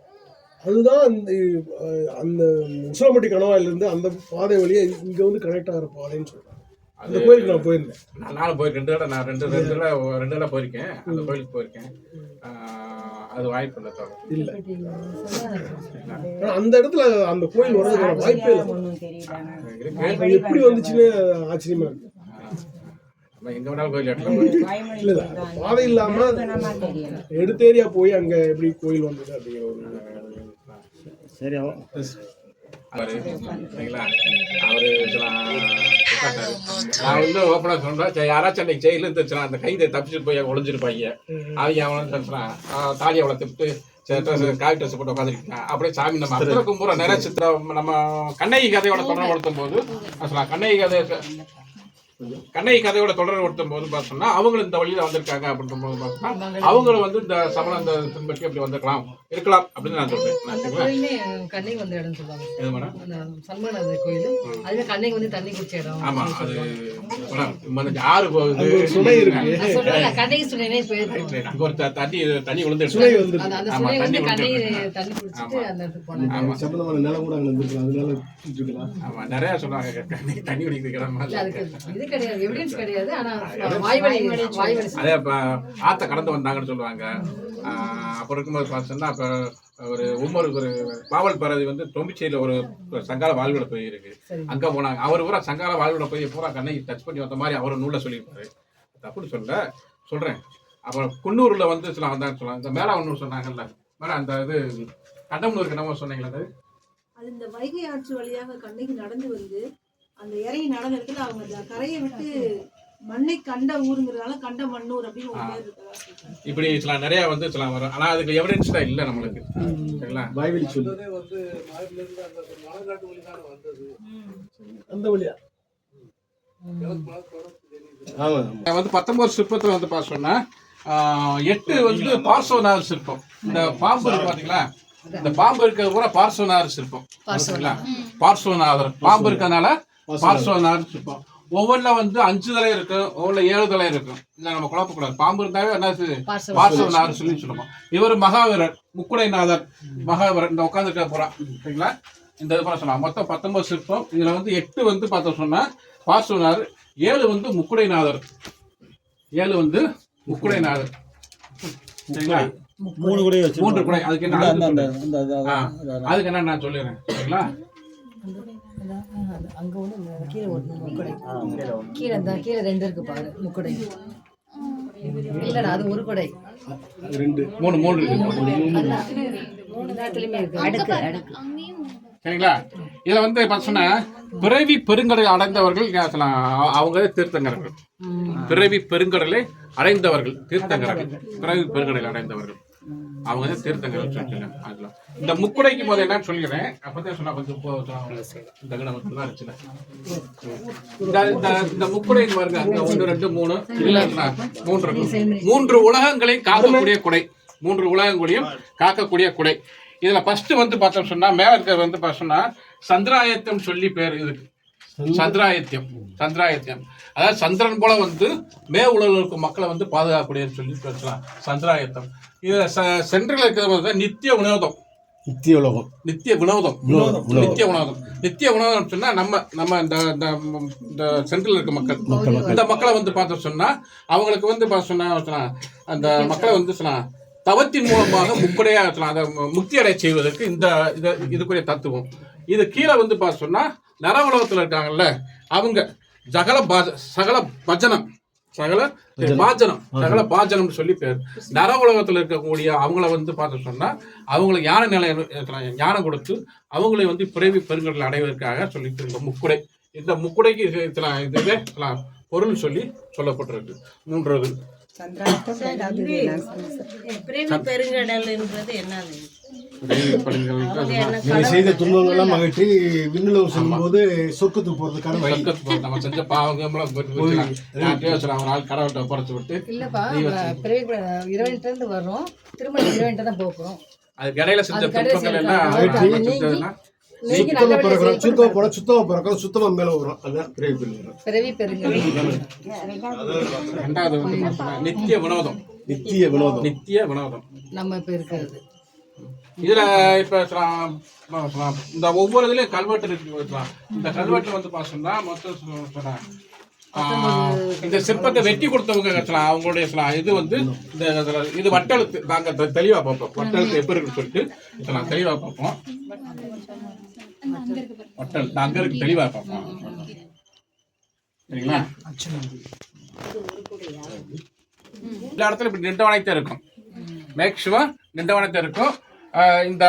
அதுதான் அந்த அந்த உசிலம்பட்டி கணவாயிலிருந்து அந்த பாதை வழியாக இங்கே வந்து கனெக்ட் ஆகிற பாதைன்னு சொல்கிறாங்க. அந்த கோயிலுக்கு நான் போயிருந்தேன். நானும் போயிருக்கேன். நான் ரெண்டு தடவை போயிருக்கேன். அந்த கோயிலுக்கு போயிருக்கேன். அது வாய்ப்பு இல்லை அந்த இடத்துல அந்த கோயில் வர்றதுக்கான வாய்ப்பே இல்லை. எப்படி வந்துச்சுன்னு ஆச்சரியமா இருக்கு. எங்க வேணாலும் கோயில் இல்லை பாதை இல்லாம எடுத்தேரியா போய் அங்க எப்படி கோயில் வந்தது அப்படிங்கிற ஒரு சரி. சரிங்களா, அவரு நான் வந்து ஓப்பனா சொல்றேன், யாராச்சும் அன்னைக்கு ஜெயில இருந்துச்சுன்னா அந்த கைதை தப்பிச்சுட்டு போய் ஒளிஞ்சிருப்பாங்க. அவங்க அவனை தாலியை வளர்த்துட்டு காய் ட்ரெஸ் போட்டு உட்காந்துருக்காங்க. அப்படியே சாமி நம்ம அத்தனை கும்புற நிறைய சித்திரம் நம்ம கண்ணகி கதையோட தொடர் படுத்தும் போது கண்ணகி கதையோட தொடர் படுத்தும் போது பார்த்தோம்னா அவங்களும் இந்த வழியில வந்திருக்காங்க அப்படின்ற போது பார்த்தோம்னா அவங்களும் வந்து இந்த சமண அந்த பின்பற்றி அப்படி வந்திருக்கலாம் இருக்கலாம் அப்படின்னு நான் சொல்றேன். கண்ணகி வந்த இடம் சொல்லுவாங்க. எது மேடம்? சல்மான் கோயில், அதுல கண்ணகி வந்து தண்ணி குடிச்ச இடம். ஆமா, அது யாரு போகுது சுனை இருக்கு. கண்ணகி சுனைனே போயிருக்கு. அங்க ஒரு தண்ணி விழுந்து சுனை வந்து அந்த சுனை வந்து கண்ணகி தண்ணி குடிச்சிட்டு அந்த இடத்துக்கு போனாங்க. சம்பந்தமான நிலம் கூட அங்க இருந்திருக்கலாம். அதனால ஆமா நிறைய சொன்னாங்க தண்ணி குடிக்கிற இது கிடையாது, எவிடன்ஸ் கிடையாது. ஆனா வாய்வழி அதே ஆத்த கடந்து வந்தாங்கன்னு சொல்லுவாங்க. அப்போ இருக்கும்போது பார்த்தோம்னா அப்போ ஒரு ஒரு பாவல் பறவை வந்து தொம்பிச்சேரியில் ஒரு சங்கால வாழ்விட போய் இருக்கு. அங்கே போனாங்க. அவர் பூரா சங்கால வாழ்விட போய் பூரா கண்ணகி டச் பண்ணி வந்த மாதிரி அவர் நூலில் சொல்லியிருப்பாரு. தப்புன்னு சொல்கிறேன். அப்புறம் குன்னூரில் வந்து சில வந்தான்னு சொல்லுவாங்க. இந்த மேலாவண்ணூர் சொன்னாங்கல்ல மேடம், அந்த இது கண்டம்னூருக்கு என்னமோ சொன்னீங்களா? அது இந்த வைகை ஆற்று வழியாக கண்ணகி நடந்து வந்து அந்த இறங்கி நடந்த இடத்துல அவங்க கரையை விட்டு மண்ணை கண்ட ஊருங்கிறதால கண்ட மண்ணூர் அப்படின்னு ஒரு பேர் இருக்கு. இப்படி சில நிறைய வந்து சில வரும். ஆனா அதுக்கு எவிடன்ஸ் தான் இல்லை நம்மளுக்கு. சரிங்களா, வாய்வழி சொல்லி அந்த வழியா வந்து 19 சிற்பத்துல வந்து பார்த்தோம்னா 8 வந்து பார்சவநாதர் சிற்பம். இந்த பாம்பு இருக்கு பாத்தீங்களா, இந்த பாம்பு இருக்கிறது கூட பார்சவநாதர் சிற்பம். பார்சவநாதர் பாம்பு இருக்கிறதுனால பார்சவநாதர் சிற்பம். ஒவ்வொன்றுல வந்து 5 தலை இருக்கும், ஒவ்வொன்றுல 7 தலை இருக்கும். இல்லை நம்ம குழப்பக்கூடாது. பாம்பு இருந்தாவே என்ன பார்சவநாதர் சொல்லி சொல்லுவோம். இவர் மகாவீரர், முக்குடைநாதர், மகாவீரர் இந்த உட்காந்துருக்க போறான். சரிங்களா, இந்த இது பண்ண சொன்னா மொத்தம் 19 சிற்பம். இதுல வந்து 8 வந்து பார்த்தோம் சொன்னா பார்சவநாதர், 7 வந்து முக்குடைநாதர், 7 வந்து முக்குடைநாதர். சரிங்களா, 3 குடை. அதுக்கு என்ன நான் சொல்லிடுறேன். சரிங்களா, அங்க வந்து கீழே ஒரு முக்குடை, கீழே 2 இருக்கு பாரு முக்குடை. இல்லடா அது ஒரு குடை, 3 எல்லாத்துலயுமே இருக்கு. அடுக்கு சரிங்களா, இதுல வந்து பார்த்தோம்னா பிறவி பெருங்கடலை அடைந்தவர்கள் அவங்க தீர்த்தங்கர்கள். பிறவி பெருங்கடலை அடைந்தவர்கள் தீர்த்தங்கர்கள். பிறவி பெருங்கடலை அடைந்தவர்கள் அவங்க வந்து தீர்த்தங்கர்கள் சொல்லிருக்காங்க. இந்த முக்குடைக்கு போது என்னன்னு சொல்லிக்கிறேன். அப்பதான் சொன்னா கொஞ்சம் இந்த முக்குடை பாருங்க, 1 2 3 இல்ல 3 உலகங்களையும் காக்கக்கூடிய குடை. 3 உலகங்களையும் காக்கக்கூடிய குடை. இதுல ஃபர்ஸ்ட் வந்து பார்த்தோம் சொன்னா மேல இருக்கிறது வந்து பார்த்தோம்னா சந்திராயத்தம் சொல்லி பேர் இதுக்கு. சந்திராயத்தியம் அதாவது சந்திரன் போல வந்து மே உலகில் இருக்கும் மக்களை வந்து பாதுகாக்கக்கூடியன்னு சொல்லி பேசலாம். சந்திராயத்தம். இதுல சென்ட்ரல் இருக்கிறது நித்திய வினோதம். நித்திய வினோதம் சொன்னா நம்ம இந்த சென்ட்ரல் இருக்க மக்கள், இந்த மக்களை வந்து பார்த்தோம் சொன்னா அவங்களுக்கு வந்து சொன்னா அந்த மக்களை வந்து சொன்னா தவத்தின் மூலமாக முக்குடையா அதை முக்தி அடைய செய்வதற்கு இந்த இதுக்குரிய தத்துவம். இது கீழே வந்து பார்த்து சொன்னா நர உலகத்துல இருக்காங்கல்ல அவங்க சகல பாஜனம் சொல்லி பேர். நர உலகத்துல இருக்கக்கூடிய அவங்கள வந்து பார்த்து சொன்னா அவங்களுக்கு ஞானம் கொடுத்து அவங்களை வந்து பிறவி பெருங்கடலை அடைவதற்காக சொல்லிட்டு இருக்க முக்குடை. இந்த முக்குடைக்கு இதுவே பொருள் சொல்லி சொல்லப்பட்டிருக்கு. 3வது பிரேம பெருங்கடல்ன்றது என்னது? நீங்க செய்த துன்பங்கள்லாம் அகற்றி விண்ணுலகம் செல்லும்போது சொர்க்கத்துக்கு போறதுக்கான வழி. நம்ம செஞ்ச பாவங்கம்லாம் ஒரு ஆள் கடவுள்கிட்ட ஒப்படைச்சு விட்டு இல்லப்பா இறைவன்கிட்ட இருந்து வர்றோம், திரும்ப இறைவன்கிட்ட தான் போகிறோம். அதுக்கு இடையில செஞ்ச அது கடைசி துன்பங்கள் எல்லாம் அகற்றி செஞ்சதுன்னா நீங்க சுத்தமா நல்லபடியா பிறக்கிறோம், சுத்தமா போறோம், சுத்தமா பிறக்கிறோம், சுத்தமா மேல வரும். அதான் பிறவி பெருங்கடல். பிறவி பெருங்கடல். ரெண்டாவது வந்து பார்த்தீங்கன்னா நித்திய வினோதம். நித்திய வினோதம். நித்திய வினோதம் நம்ம இப்ப இருக்கிறது இதுல இப்ப இந்த ஒவ்வொரு இதுலயும் கல்வெட்டு இருக்கு. இந்த கல்வெட்டுல வந்து பார்த்தோம்னா மொத்தம் இந்த சிற்பத்தை வெட்டி கொடுத்தவங்க அவங்களுடைய இது வந்து இந்த இது வட்டெழுத்து. நாங்க தெளிவா பார்ப்போம் வட்டெழுத்து எப்படி இருக்குன்னு சொல்லிட்டு தெளிவா பார்ப்போம். வட்டெழுத்து அங்க இருக்கு, தெளிவா பார்ப்போம். சரிங்களா? எல்லா இடத்துல இப்படி நின்றவனைத்தான் இருக்கும். மேக் ஷுவர் நின்றவனைத்தான் இருக்கும். இந்த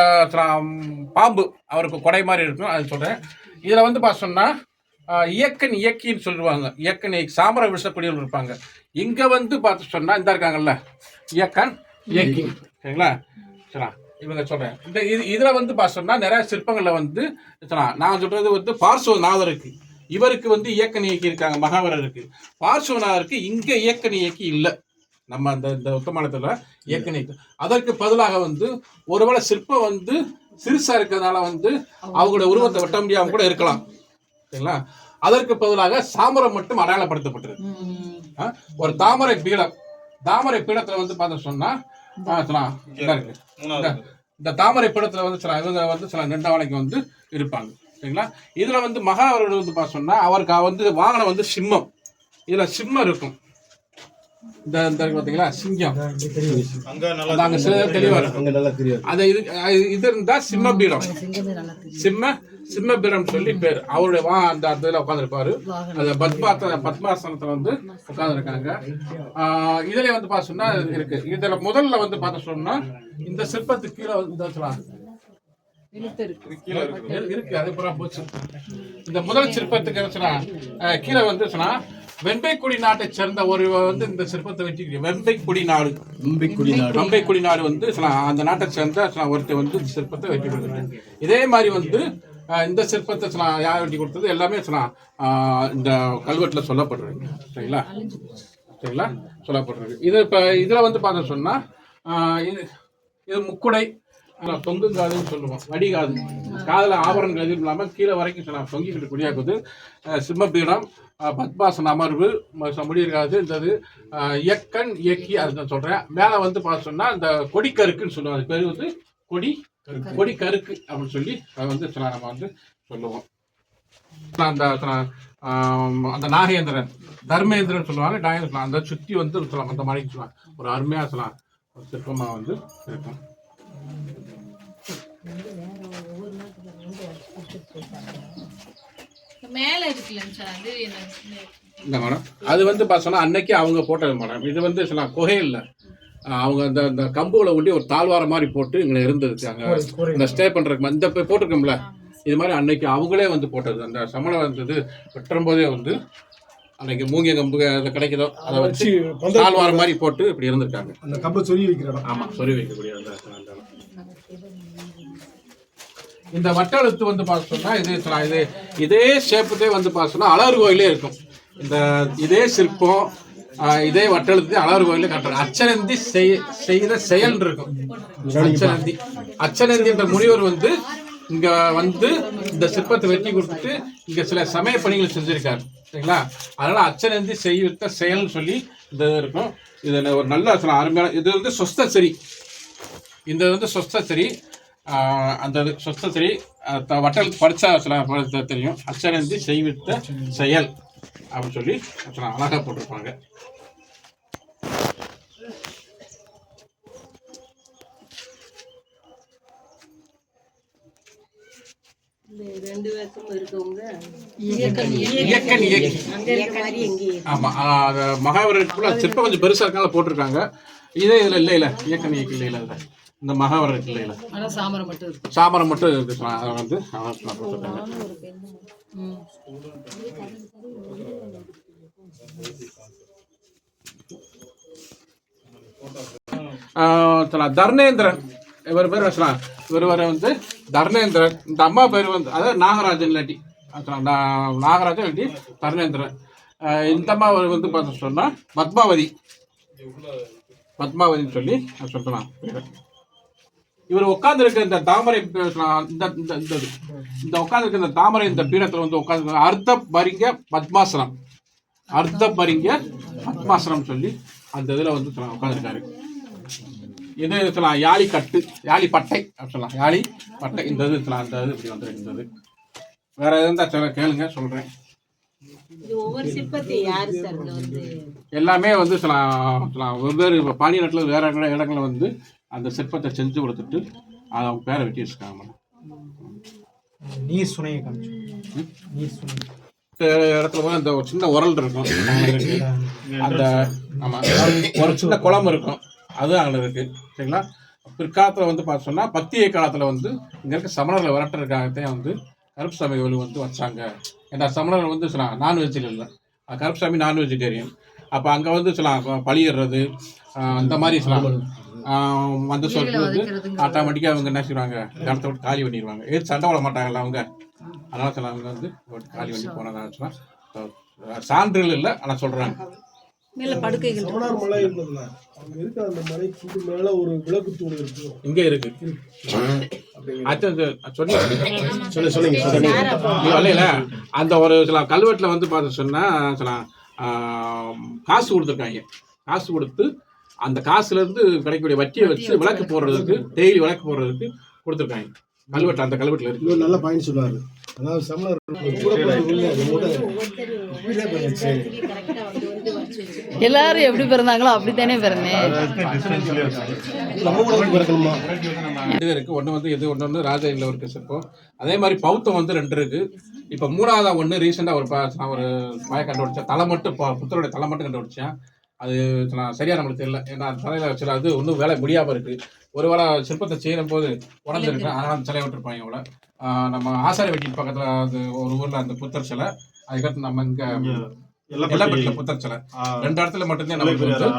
பாம்பு அவருக்கு கொடை மாதிரி இருக்கும், அது சொல்றேன். இதுல வந்து பார்த்தோம்னா இயக்கன் இயக்கின்னு சொல்லுவாங்க. இயக்கன் சாமர விஷக்கூடியவர்கள் இருப்பாங்க. இங்க வந்து பார்த்து சொன்னா இந்த இருக்காங்கல்ல இயக்கன் இயக்கி. சரிங்களா? சரி, இவங்க சொல்றேன். இந்த இதுல வந்து பார்த்தோம்னா நிறைய சிற்பங்கள்ல வந்து நான் சொல்றது வந்து பார்ஸ்வநாதருக்கு, இவருக்கு வந்து இயக்கன் இயக்கி இருக்காங்க. மகாவீரருக்கு, பார்ஸ்வநாதருக்கு இங்க இயக்கன் இயக்கி இல்லை. நம்ம அந்த உத்தமானத்துல இயக்கன் இயக்கி. அதற்கு பதிலாக வந்து ஒருவேளை சிற்பம் வந்து சிறுசா இருக்கிறதுனால வந்து அவங்களோட உருவத்தை வெட்ட முடியாம கூட இருக்கலாம். சரிங்களா? அதற்கு பதிலாக சாமரம் மட்டும் அடையாளப்படுத்தப்பட்டிருக்கு. ஒரு தாமரை பீடம், தாமரை பீடத்துல வந்து பார்த்து சொன்னா இருக்கு. இந்த தாமரை பீடத்துல வந்து இவங்க வந்து சில நின்றவனைக்கு வந்து இருப்பாங்க. சரிங்களா? இதுல வந்து மகாவீரர் வந்து பார்த்து சொன்னா அவருக்கு வந்து வாகனம் வந்து சிம்மம். இதுல சிம்மம் இருக்கும். இந்த பாத்தீங்களா சிங்கம், அங்க தெளிவா இருக்கும். அது இது இருந்தா சிம்ம பீடம், சிம்ம பீடம் சொல்லி பேர். அவருடைய அந்த இதுல உட்காந்துருப்பாரு. அது பத்மாசனத்துல வந்து உட்கார்ந்து இருக்காங்க. இதுல வந்து பார்த்து சொன்னா இருக்கு. இதுல முதல்ல வந்து பார்த்து சொன்னா இந்த சிற்பத்துக்கு கீழே வந்து இருக்கு, அது பூரா போச்சு. இந்த முதல் சிற்பத்துக்கு கீழே வந்து வெண்பைக்குடி நாட்டை சேர்ந்த ஒரு வந்து இந்த சிற்பத்தை வெட்டி வெண்பைக்குடி நாடு வந்து அந்த நாட்டை சேர்ந்த ஒருத்தர் வந்து சிற்பத்தை வெட்டி கொடுத்துருக்காங்க. இதே மாதிரி வந்து இந்த சிற்பத்தை யார் வெட்டி கொடுத்தது எல்லாமே இந்த கல்வெட்டுல சொல்லப்படுறாங்க. சரிங்களா? சரிங்களா? சொல்லப்படுறது. இது இப்ப இதுல வந்து பார்த்து சொன்னா இது முக்குடை, தொங்குங்காதுன்னு சொல்லுவோம். வடிகாது, காதல ஆபரணங்கள் எதுவும் இல்லாமல் கீழே வரைக்கும் தொங்கிக்கிட்டு குடியாக்குது. சிம்மபீடம், பத்மாசன அமர்வு, முடியிருக்காது. இந்த இயக்கன் இயக்கி அதுதான் சொல்றேன். மேலே வந்து பார்த்து சொன்னா இந்த கொடிக்கருக்குன்னு சொல்லுவோம். அது பேர் வந்து கொடிக்கருக்கு அப்படின்னு சொல்லி அதை வந்து நம்ம வந்து சொல்லுவோம். அந்த நாகேந்திரன், தர்மேந்திரன் சொல்லுவாங்க. அந்த சுத்தி வந்து அந்த மாதிரி சொல்லுவாங்க. ஒரு அருமையா சிற்பமா வந்து இருக்கும். மேல இருக்குல்ல அது என்ன இந்த மேடம், அது வந்து பார்த்தோன்னா அன்னைக்கு அவங்க போட்டது மேடம். இது வந்து குகை இல்லை, அவங்க அந்த கம்புகளை ஒட்டி ஒரு தாழ்வாரம் மாதிரி போட்டு இங்கே இருந்தது. அங்கே இந்த ஸ்டே பண்றதுக்கு இந்த போட்டிருக்கோம்ல, இது மாதிரி அன்னைக்கு அவங்களே வந்து போட்டது. அந்த சமணம் வந்தது வெட்டும் போதே வந்து அன்னைக்கு மூங்கிய கம்பு கிடைக்குதோ அதை வச்சு தாழ்வாரம் மாதிரி போட்டு இப்படி இருந்திருக்காங்க. அந்த கம்பை சொருகி வைக்கிறோம். ஆமா, சொருகி வைக்கக்கூடிய அந்த இந்த வட்டெழுத்து வந்து பார்த்தோம்னா இது இதே ஷேப்புதே வந்து பார்த்தோம்னா அழகர் கோயிலே இருக்கும். இந்த இதே சிற்பம் இதே வட்டெழுத்து அழகர் கோயிலே கட்டுறாங்க. அச்சனந்தி செய்த செயல் இருக்கும். அச்சனந்தி என்ற முனிவர் வந்து இங்க வந்து இந்த சிற்பத்தை வெட்டி கொடுத்துட்டு இங்க சில சமய பணிகள் செஞ்சிருக்காரு. சரிங்களா? அதனால அச்சனந்தி செய்த செயல்னு சொல்லி இந்த இருக்கும். இதுல ஒரு நல்ல அருமையான இது வந்து சொஸ்தசரி. இந்த வந்து சொஸ்தசரி. அந்த சொஸ்தசரி வட்டல் படிச்சா சில தெரியும். அச்சனந்தி செய்வித்த செயல் அப்படின்னு சொல்லி அழகா போட்டிருப்பாங்க. ரெண்டு பேருக்கும் இருக்கவங்க இயக்கன் இயக்கி. ஆமா, மகாவீரருக்குள்ள சிற்பம் கொஞ்சம் பெருசா இருக்காங்க போட்டிருக்காங்க. இதே இதுல இல்ல இயக்கன் இயக்கி இல்ல இந்த மகாவீரருக்கு இல்ல சாமரம் மட்டும் இருக்கு. அதை வந்து போட்டிருக்காங்க. தர்ணேந்திரன் இவர் பேர் வச்சலாம். இவர் வந்து தர்ணேந்திரன். இந்த அம்மா பேர் வந்து அதாவது நாகராஜன் இல்லாட்டி நாகராஜன் இல்லாட்டி தர்ணேந்திரன். இந்த அம்மா வந்து பார்த்து சொன்னா பத்மாவதின்னு சொல்லி சொல்லலாம். இவர் உட்கார்ந்து இருக்க இந்த தாமரை இந்த உட்கார்ந்து இருக்க இந்த தாமரை இந்த பீடத்துல வந்து உட்கார்ந்து அர்த்த பரிங்க பத்மாசனம் சொல்லி அந்த இதுல வந்து உட்காந்துருக்காரு. இது சொல்லலாம் யாழி பட்டை சொல்லலாம். யாழி பட்டை இந்த இது சொல்லலாம். அந்த இது இப்படி வந்துருக்குது. வேற எதுவும் சில கேளுங்க சொல்றேன். ஒவ்வொரு சிற்பத்தை யாரு சார் வந்து எல்லாமே வந்து வெவ்வேறு பாண்டிய நாட்டில் வேற இடங்களில் வந்து அந்த சிற்பத்தை செஞ்சு கொடுத்துட்டு அதை அவங்க பேரை வெட்டி வச்சுருக்காங்க. நீர் சுனையை காமிச்சு இடத்துல போய் அந்த சின்ன உரல் இருக்கும் அந்த ஆமாம் ஒரு சின்ன குளம் இருக்கும் அது அங்கே இருக்கு. சரிங்களா? பிற்காலத்தில் வந்து பார்த்தோம்னா பத்திய காலத்தில் வந்து இங்கே இருக்க சமணர்களை விரட்டுறதுக்காகத்தான் வந்து கருப்புசாமி கோவில் வந்து வச்சாங்க. ஏன்னா சமணர்கள் வந்து நான்வெஜ்ஜில் இல்லை, கருப்புசாமி நான் வெஜிடேரியன். அப்போ அங்கே வந்து பழியிடுறது அந்த மாதிரி வந்து சொல்லிட்டு வந்து ஆட்டோமேட்டிக்காக அவங்க என்ன செய்வாங்க, இடத்த விட்டு காலி பண்ணிடுவாங்க. ஏது சண்டை விட மாட்டாங்கல்ல அவங்க, அதனால அவங்க வந்து காலி பண்ணி போனதான் சான்றுகள் இல்லை, ஆனால் சொல்கிறாங்க. சமணர் மலை இருந்ததுல அங்க இருக்க அந்த மலைக்கு மேல ஒரு விளக்கு தூண் இருக்கு. இங்கே இருக்கு. சொல்லுங்க. அந்த ஒரு சில கல்வெட்டுல வந்து பார்த்து சொன்னா காசு கொடுத்துருக்காங்க. காசு கொடுத்து அந்த காசுல இருந்து கிடைக்கக்கூடிய வட்டியை வச்சு விளக்கு போடுறதுக்கு, டெய்லி விளக்கு போடுறதுக்கு கொடுத்துருக்காங்க. கல்வெட்டு அந்த கல்வெட்டுல இருக்கு. நல்ல பாயிண்ட் சொல்லுவாரு. அதாவது சமணர் எல்லாரும் எப்படி பிறந்தாங்களோ அப்படித்தானே பிறந்தேன். இருக்கு. ஒன்று வந்து இது ஒன்று ராஜையில் ஒரு சிற்பம். அதே மாதிரி பௌத்தம் வந்து 2 இருக்கு. இப்போ 3ஆவதா ஒன்று ரீசெண்டாக ஒரு பய கண்டுபிடிச்சேன். தலை மட்டும் புத்தருடைய தலை மட்டும் கண்டுபிடிச்சேன். அது சரியா நம்மளுக்கு தெரியல. ஏன்னா அந்த தலையில வச்சு அது ஒன்றும் வேலை முடியாமல் இருக்கு. ஒரு வேளை சிற்பத்தை செய்யும் போது உடஞ்சிருக்கு, அதனால அந்த சிலையை விட்டுருப்பாங்க. இவ்வளோ நம்ம ஆசாரி வெட்டி பக்கத்துல அது ஒரு ஊர்ல அந்த புத்தர் சிலை, அதுக்கடுத்து நம்ம இங்க எல்லப்பட்டில புத்தர் சிலை, 2 இடத்துல மட்டும்தான் நமக்கு வந்து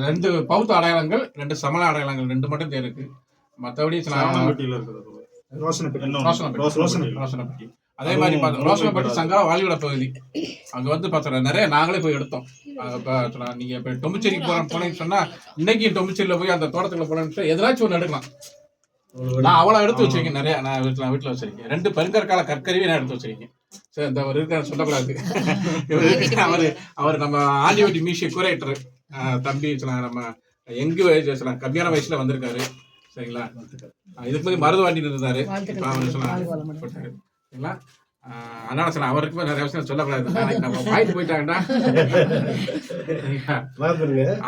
2 பௌத்த அடையாளங்கள், 2 சமண அடையாளங்கள் 2 மட்டும் தான் இருக்கு. மற்றபடி ரோசனப்பட்டி. அதே மாதிரி ரோசனப்பட்டி சங்கரா வாலியோட பகுதி. அங்க வந்து பார்த்தா நிறைய நாங்களே போய் எடுத்தோம். நீங்க இப்ப டொமிச்சேரிக்கு போனேன்னு சொன்னா, இன்னைக்கு டொமிச்சேரியில போய் அந்த தோட்டத்துக்குள்ள போனேன்னு எதாச்சும் ஒன்று எடுக்கலாம். நான் அவ்வளோ எடுத்து வச்சிருக்கேன். நிறைய நான் வீட்டில் வச்சிருக்கேன். 2 பெருங்கற்கால கற்கருவி நான் எடுத்து வச்சிருக்கேன். சரி, இந்த ஒரு இருக்காரு சொல்லக்கூடாது. அவர் நம்ம ஆண்டிவட்டி மியூசியம் குரேட்டர் தம்பி. நம்ம எங்க வயசு கம்மியான வயசுல வந்திருக்காரு. சரிங்களா? இதுக்கு முன்னாடி மருதுவாண்டின்னு இருந்தாரு. சரிங்களா? அதனால அவருக்கு நிறைய விஷயம் சொல்லக்கூடாது. நம்ம வாய்ட்டு போயிட்டாங்கன்னா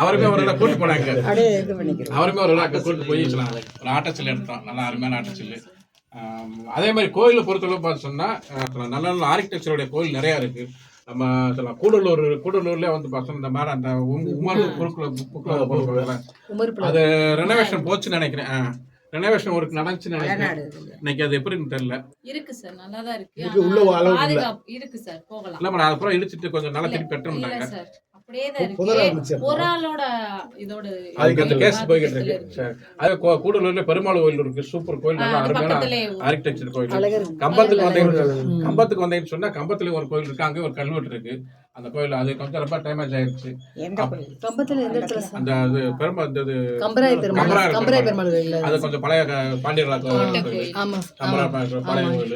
அவருமே ஒரு கூட்டு போனாங்க. அவருமே ஒரு கூட்டு போய் ஒரு ஆட்டச்சில் எடுத்தோம். நல்லா அருமையான ஆட்டச்சில். அதே மாதிரி கோயிலை பொறுத்தளவு பார்த்து சொன்னா நல்ல நல்ல ஆர்கிடெக்சருடைய கோயில் நிறைய இருக்கு. நம்ம கூடலூர்ல வந்து பார்த்தோம், இந்த மேல அந்த உமர் அது ரெனோவேஷன் போச்சுன்னு நினைக்கிறேன். ரெனோவேஷன் ஒர்க் நடந்துச்சுன்னு நினைக்கிறேன். இன்னைக்கு அது எப்படின்னு தெரியல. இருக்கு சார், நல்லா தான் இருக்கு. இருக்கு சார், போகலாம். இல்ல மேடம், அப்புறம் இழுச்சிட்டு கொஞ்சம் நல்லா திருப்பி கட்டணும்ட்டாங்க. அப்படியே தான் இருக்கு. ஒரு ஆளோட இதோட அதுக்கு அந்த கேஸ் போய்கிட்டு இருக்கு. சரி, அது கூடலூர்ல பெருமாள் கோயில் இருக்கு. சூப்பர் கோயில், நல்லா அருமையான ஆர்கிடெக்சர் கோயில். கம்பத்துக்கு வந்தீங்கன்னு சொன்னா கம்பத்துலயும் ஒரு கோயில் இருக்கு. அங்கே ஒரு கல்வெட்டு இருக்கு. அந்த கோயில் அது கொஞ்சம் ரொம்ப டேமேஜ் ஆயிடுச்சு. அந்த அது பெருமாள் அது கொஞ்சம் பழைய பாண்டியர்களா கோயில், பழைய கோயில்.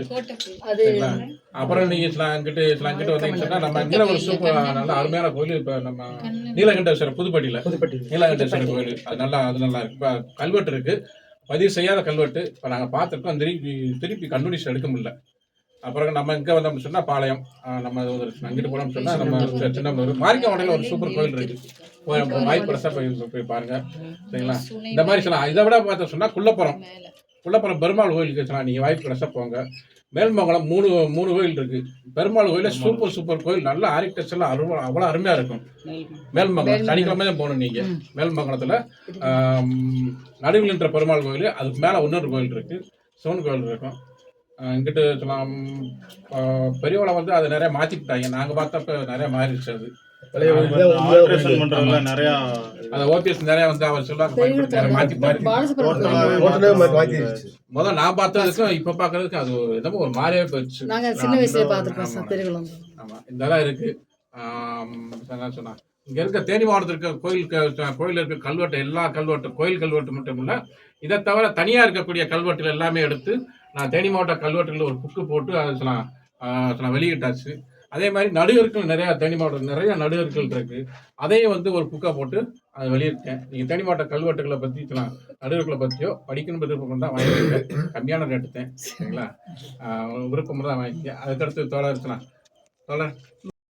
அப்புறம் நீங்க இங்கிட்டு வந்தீங்கன்னு சொன்னா நம்ம இங்கே ஒரு சூப்பர் நல்ல அருமையான கோயில். இப்ப நம்ம நீலகண்டேஸ்வரர் புதுப்பட்டியில நீலகண்டேஸ்வரர் கோயில், அது நல்லா இருக்கு. இப்ப கல்வெட்டு இருக்கு, பதிவு செய்யாத கல்வெட்டு. இப்ப நாங்க பார்த்துருக்கோம். திருப்பி கன்வென்ஷன் எடுக்க முடியல. அப்புறம் நம்ம இங்கே வந்தோம்னு சொன்னா பாளையம், நம்ம அங்கிட்டு போனோம்னு சொன்னா நம்ம சின்ன மாரிக்காமடையில ஒரு சூப்பர் கோயில் இருக்கு. வாய்ப்பு கிடைச்சா போய் பாருங்க. சரிங்களா? இந்த மாதிரி சொன்னா இதை விட பார்த்தோம் சொன்னா குள்ளப்புறம் பெருமாள் கோயிலுக்கு சொன்னா நீங்க வாய்ப்பு கிடைச்சா போங்க. மேல்மங்கலம் 3 கோயில் இருக்கு. பெருமாள் கோயில சூப்பர் கோயில், நல்ல ஆர்கிடெக்சர்ல அவ்வளவு அருமையா இருக்கும். மேல்மங்கலம் சனிக்கிழமை தான் போகணும் நீங்க. மேல்மங்கலத்துல நடுவில் என்ற பெருமாள் கோயில், அதுக்கு மேல இன்னொரு கோயில் இருக்கு, சிவன் கோயில் இருக்கும். இங்கிட்டு சொல்லலாம் பெரியவளை வந்து அதை நிறைய மாற்றிக்கிட்டாங்க. நாங்கள் பார்த்தப்ப நிறைய மாறிடுச்சு. அது பழைய கோயில் ஆல்ட்ரேஷன் பண்றதுல நிறைய அந்த ஓபிஎஸ் நிறைய வந்து அவர் சொல்லுவாங்க பயன்படுத்தி மாத்தி பாரு. முதல்ல நான் பார்த்ததுக்கும் இப்ப பாக்குறதுக்கும் அது என்னமோ ஒரு மாதிரியே போயிடுச்சு. நாங்க சின்ன வயசுல பார்த்துருக்கோம் சார் பெரியகுளம். ஆமா இதெல்லாம் இருக்கு. என்ன சொன்னா இங்க இருக்க தேனி மாவட்டத்தில் இருக்க கோயில் இருக்க கல்வெட்டு எல்லா கோயில் கல்வெட்டு மட்டும் இல்ல, இதை தவிர தனியா இருக்கக்கூடிய கல்வெட்டுகள் எல்லாமே எடுத்து நான் தேனி மாவட்ட கல்வெட்டுல ஒரு புக்கு போட்டு அதை நான் வெளியிட்டாச்சு. அதே மாதிரி நடுகர்கள் நிறைய தேனி மாவட்டம் நிறைய நடுகர்கள் இருக்கு, அதையும் வந்து ஒரு புக்கை போட்டு அதை வெளியிட்டேன். நீங்க தேனி மாவட்ட கல்வெட்டுகளை பத்தி நடுகர்களை பத்தியோ படிக்கணும் விருப்பம் தான் வாங்கிக்கிறேன், கம்மியான ரேட்டு தான் சரிங்களா, விருப்பம் தான் வாங்கிக்க. அதுக்கடுத்து தோழர்